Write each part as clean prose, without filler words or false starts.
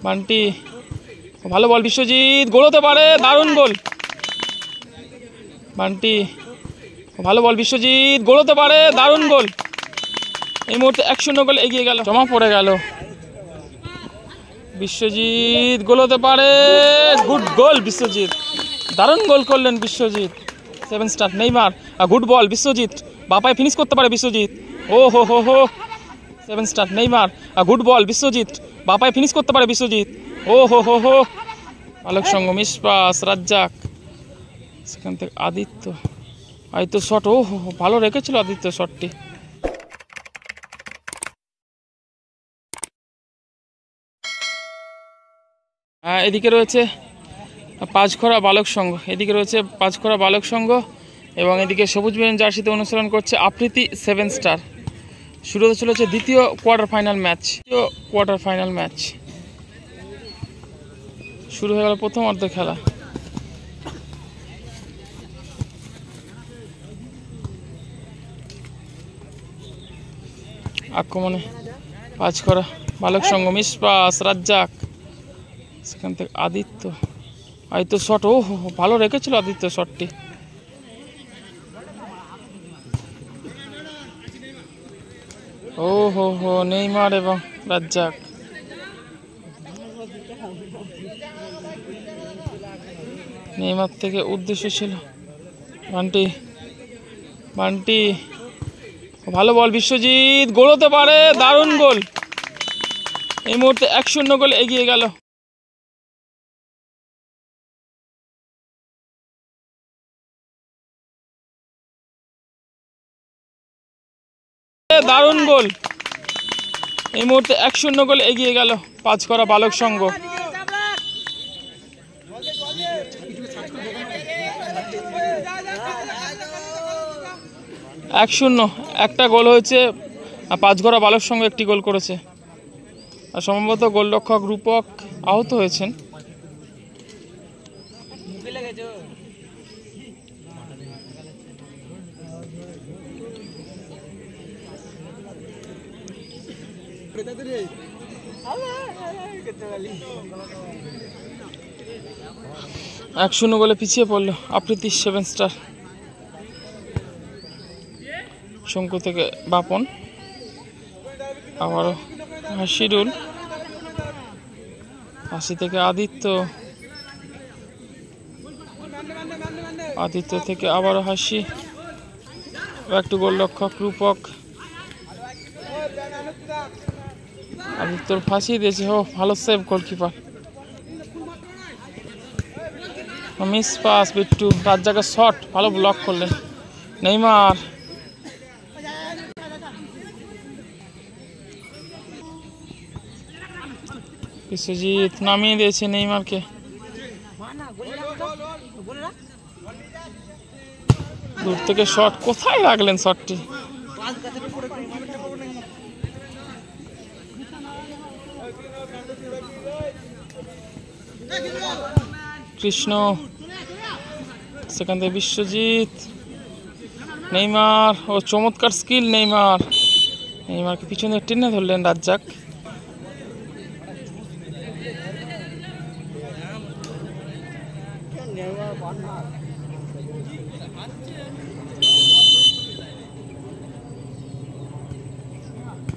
বান্টি ভালো বল, বিশ্বজিৎ গোল হতে পারে, দারুণ গোল। বান্টি ভালো বল, বিশ্বজিৎ গোল হতে পারে, দারুণ গোল। এই মুহূর্তে 1-0 গোল এগিয়ে গেল, জমা পড়ে গেল। বিশ্বজিৎ গোল হতে পারে, গুড গোল বিশ্বজিৎ, দারুণ গোল করলেন Biswajit. 7 star Neymar, good ball Biswajit, Bapai finish করতে পারে বিশ্বজিৎ। ও হো হো হো 7 star Neymar, good ball Biswajit, Bapai finish করতে পারে বিশ্বজিৎ। ও হো হো হো বালক সংঘ মিস পাস, রাজ্জাক, সেখান থেকে আদিত্য, শট, ও হো ভালো রেখেছিল আদিত্য শটটি। এদিকে রয়েছে পাঁচখরা বালক সংঘ, এবং এদিকে সবুজ বেগুন জার্সিতে অনুসরণ করছে আফ্রিদি 7 স্টার। শুরু হতে চলেছে দ্বিতীয় কোয়ার্টার ফাইনাল ম্যাচ। শুরু হয়ে গেল প্রথম অর্ধ খেলা। আক্রমণে পাঁচখরা বালক সংঘ মিস পাস, রাজ্জাক, সেখান থেকে আদিত্য, শট, ও ভালো রেখেছিল আদিত্য শটটি। ও হো হো নেইমার এবং রাজ্জাক, নেইমার থেকে উদ্দেশ্য ছিল বান্টি ভালো বল, বিশ্বজিৎ গোল হতে পারে, দারুণ গোল। এই মুহূর্তে 1-0 গোল এগিয়ে গেল। দারুণ গোল, এই মুহূর্তে 1-0 গোল এগিয়ে গেল পাঁচখরা বালক সংঘ। 1-0, একটা গোল হয়েছে, পাঁচখরা বালক সংঘ একটি গোল করেছে, আর সম্ভবত গোলরক্ষক রূপক আহত হয়েছেন। এক 1-0 গোলে পিছিয়ে পড়লো আফ্রিদি 7 স্টার। শঙ্কু থেকে বাপন, আবারও হাসিরুল, হাসি থেকে আদিত্য থেকে আবারও হাসি, একটু গোলরক্ষক রূপক, আদিত্যর ফাঁসি দিয়েছে। ভালো save goalkeeper, miss pass Bittu, রাজ্জাকের শট ভালো ব্লক করলেন নেইমার। বিশ্বজিৎ নামিয়ে দিয়েছে নেইমারকে, দূর থেকে শট, কোথায় রাখলেন শটটি? কৃষ্ণ, সেখান থেকে বিশ্বজিৎ, নেইমার, চমৎকার স্কিল নেইমারকে পিছনে টেনে ধরলেন রাজ্জাক।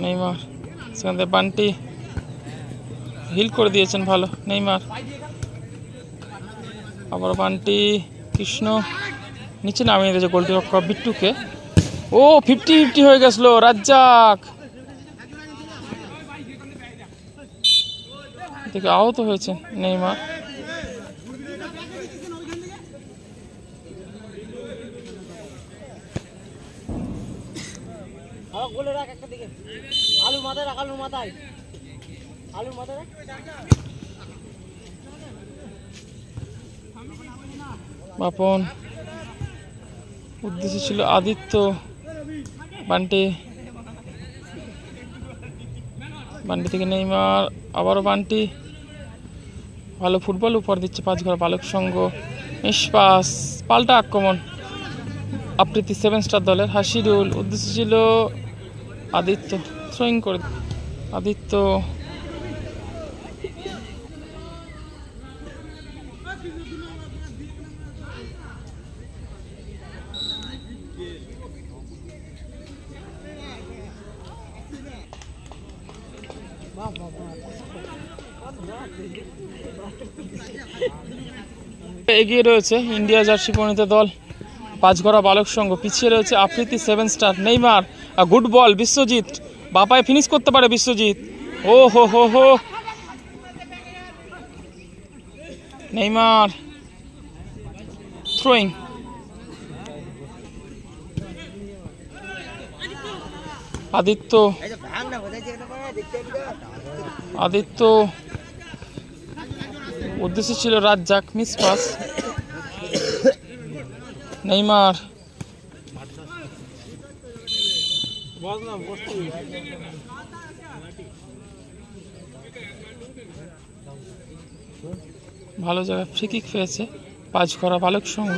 নেইমার, সেখান থেকে বান্টি হিল করে দিয়েছেন ভালো নেইমার, আবার বান্টি, কৃষ্ণ নিচে নামিয়ে দিয়েছে গোলরক্ষক বিট্টুকে। 50-50 হয়ে গেছিল, রাজ্জাক থেকে আহত হয়েছে নেইমার। বাপন, উদ্দেশ্য ছিল আদিত্য, বান্টি থেকে নেইমার, আবারও বান্টি, ভালো ফুটবল উপহার দিচ্ছে পাঁচখরা বালক সংঘ। মিস পাস, পাল্টা আক্রমণ আফ্রিদি 7 স্টার দলের। হাসিরুল, উদ্দেশ্য ছিল আদিত্য, থ্রোয়িং করে আদিত্য, এগিয়ে রয়েছে ইন্ডিয়া জার্সি পরিণত দল পাঁচঘরা বালক সংঘ। পিছিয়ে রয়েছে Afridi 7 star, Neymar, good ball Biswajit, Bapai finish করতে পারে বিশ্বজিৎ। ও হো হো হো, নেইমার থ্রোয়িং, আদিত্য উদ্দেশ্য ছিল রাজ্জাক, মিস পাস। নেইমার, ভালো জায়গায় ফ্রি কিক পেয়েছে পাঁচঘরা বালক সংঘ।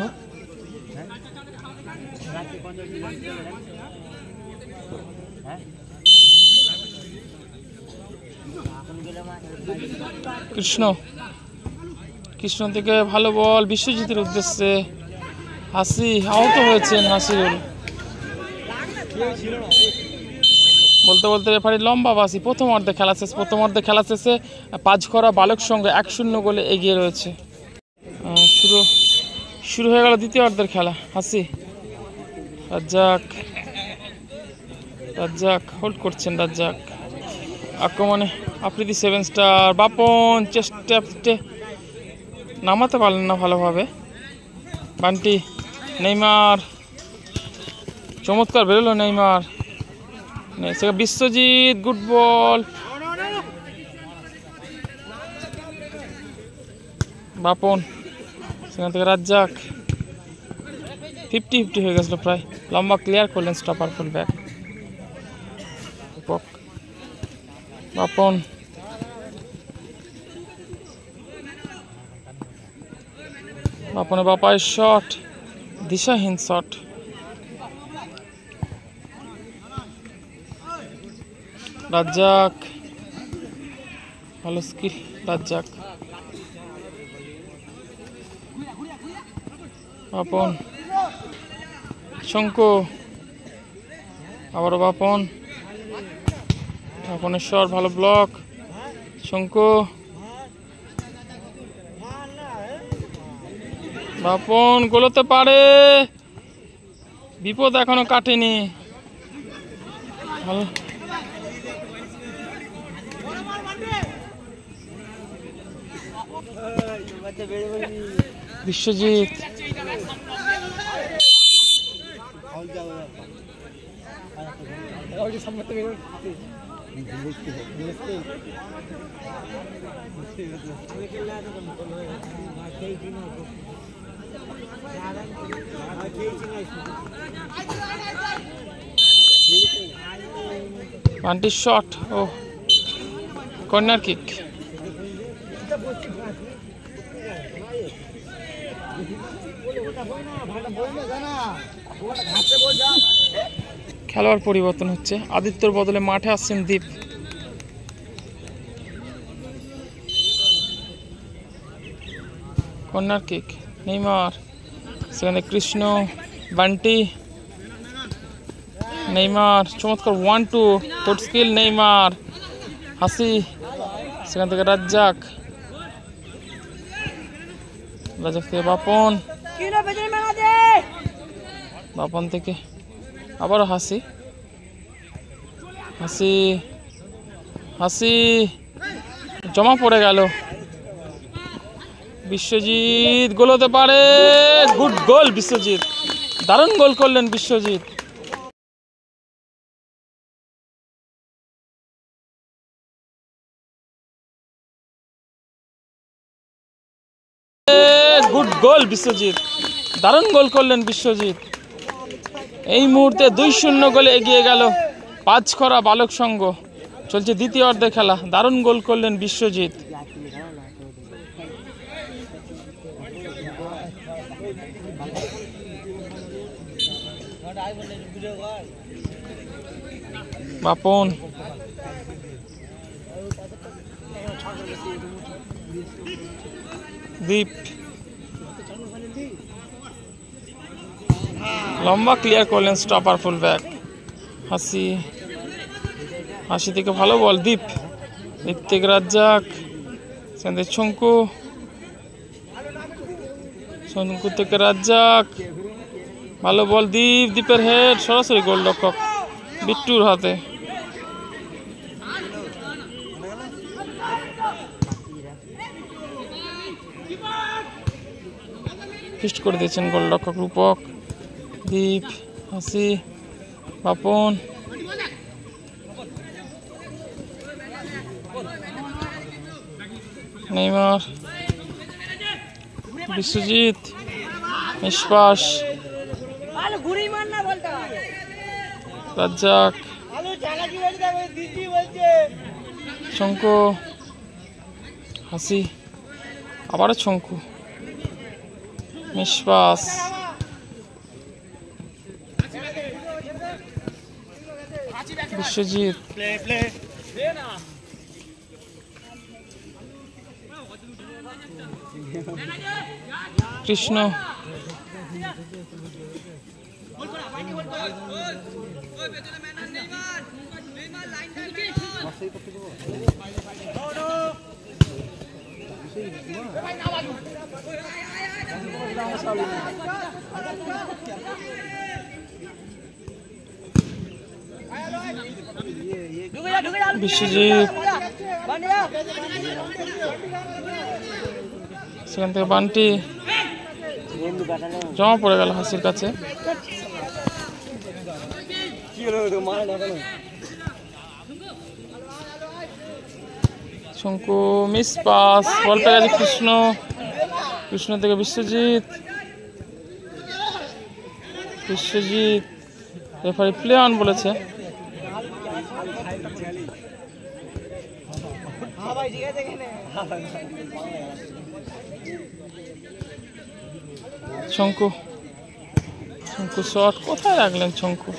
কৃষ্ণ থেকে ভালো বল বিশ্বজিতের উদ্দেশ্যে। হাসি আহত হয়েছেন, হাসিরুল বলতে বলতে রেফারি লম্বা বাসি। প্রথম অর্ধে খেলা শেষে পাঁচঘরা বালক সংঘ 1-0 গোলে এগিয়ে রয়েছে। শুরু হয়ে গেল দ্বিতীয় অর্ধের খেলা। হাসি, রাজ্জাক হোল্ড করছেন। রাজ্জাক আক্রমণে আফ্রিদি 7 স্টার, বাপন চেষ্টা নামাতে পারলেন না ভালোভাবে। বান্টি, নেইমার চমৎকার বেরোলো। Neymar, Biswajit good ball, Bapan সেখান থেকে রাজ্জাক। 50-50 হয়ে গেছিল প্রায়। লম্বা ক্লিয়ার করলেন স্টপার ফুল ব্যাক বাপন। বাপনের বাপায় শট, দিশাহীন শট। রাজ্জাক ভালো স্কিল। রাজ্জাক, বাপন, শঙ্কু, আবারও বাপন। বাপনেশ্বর ভালো ব্লক। শঙ্কু, বাপন গোলতে পারে, বিপদ এখনো কাটেনি। ভালো বিশ্বজিৎ, বান্টির শট ও কর্নার কিক। খেলোয়াড় পরিবর্তন হচ্ছে, আদিত্যর বদলে মাঠে আসছেন দীপ। কর্নার কিক, নেইমার, সেখানে কৃষ্ণ, বান্টি, নেইমার চমৎকার 1-2 ফুট স্কিল। নেইমার, হাসি, সেখান থেকে রাজ্জাক থেকে বাপন, বাপন থেকে আবারও হাসি, জমা পড়ে গেল। বিশ্বজিৎ গোল হতে পারে, গুড গোল বিশ্বজিৎ, দারুণ গোল করলেন বিশ্বজিৎ। গুড গোল বিশ্বজিৎ, দারুণ গোল করলেন বিশ্বজিৎ। এই মুহূর্তে 2-0 গোলে এগিয়ে গেল পাঁচঘরা বালক সংঘ। চলছে দ্বিতীয় অর্ধে খেলা। দারুণ গোল করলেন বিশ্বজিৎ। বাপন, দীপ, লম্বা ক্লিয়ার করলেন স্টপার ফুল ব্যাক। হাসি থেকে ভালো বল। দীপ, ঋত্বিক রাজ্জাক, শঙ্কু, শঙ্কু থেকে রাজ্জাক, ভালো বল, দীপের হেড, সরাসরি গোলরক্ষক বিট্টুর হাতে। ফিস্ট করে দিয়েছেন গোলরক্ষক রূপক, দীপ, হাসি, বাপন, নেইমার, বিশ্বজিৎ, নিষ্পাস, রাজ্জাক, শঙ্কু, হাসি, আবারও শঙ্কু, নিষ্পাস, বিশ্বজিৎ, কৃষ্ণ, বিশ্বজিৎ, সেখান থেকে বান্টি, জমা পড়ে গেল হাসির কাছে। শঙ্কু, মিস পাস, বল পেয়ে গেছে কৃষ্ণ, কৃষ্ণ থেকে Biswajit, Biswajit, referee play on বলেছে। শঙ্কু, শঙ্কু শট, কোথায় রাখলেন শঙ্কু?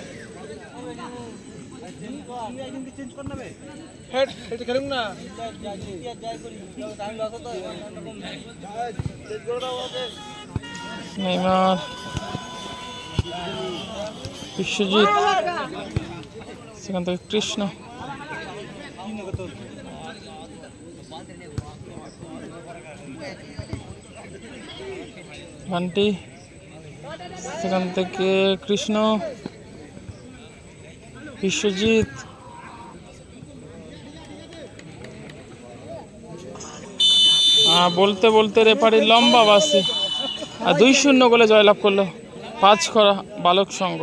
নেইমার, বিশ্বজিৎ, সেখান থেকে কৃষ্ণ, বান্টি, সেখান থেকে কৃষ্ণ, বিশ্বজিৎ, বলতে বলতে রেফারি লম্বা বাসে, আর 2-0 গোলে জয়লাভ করলো পাঁচখরা বালক সংঘ।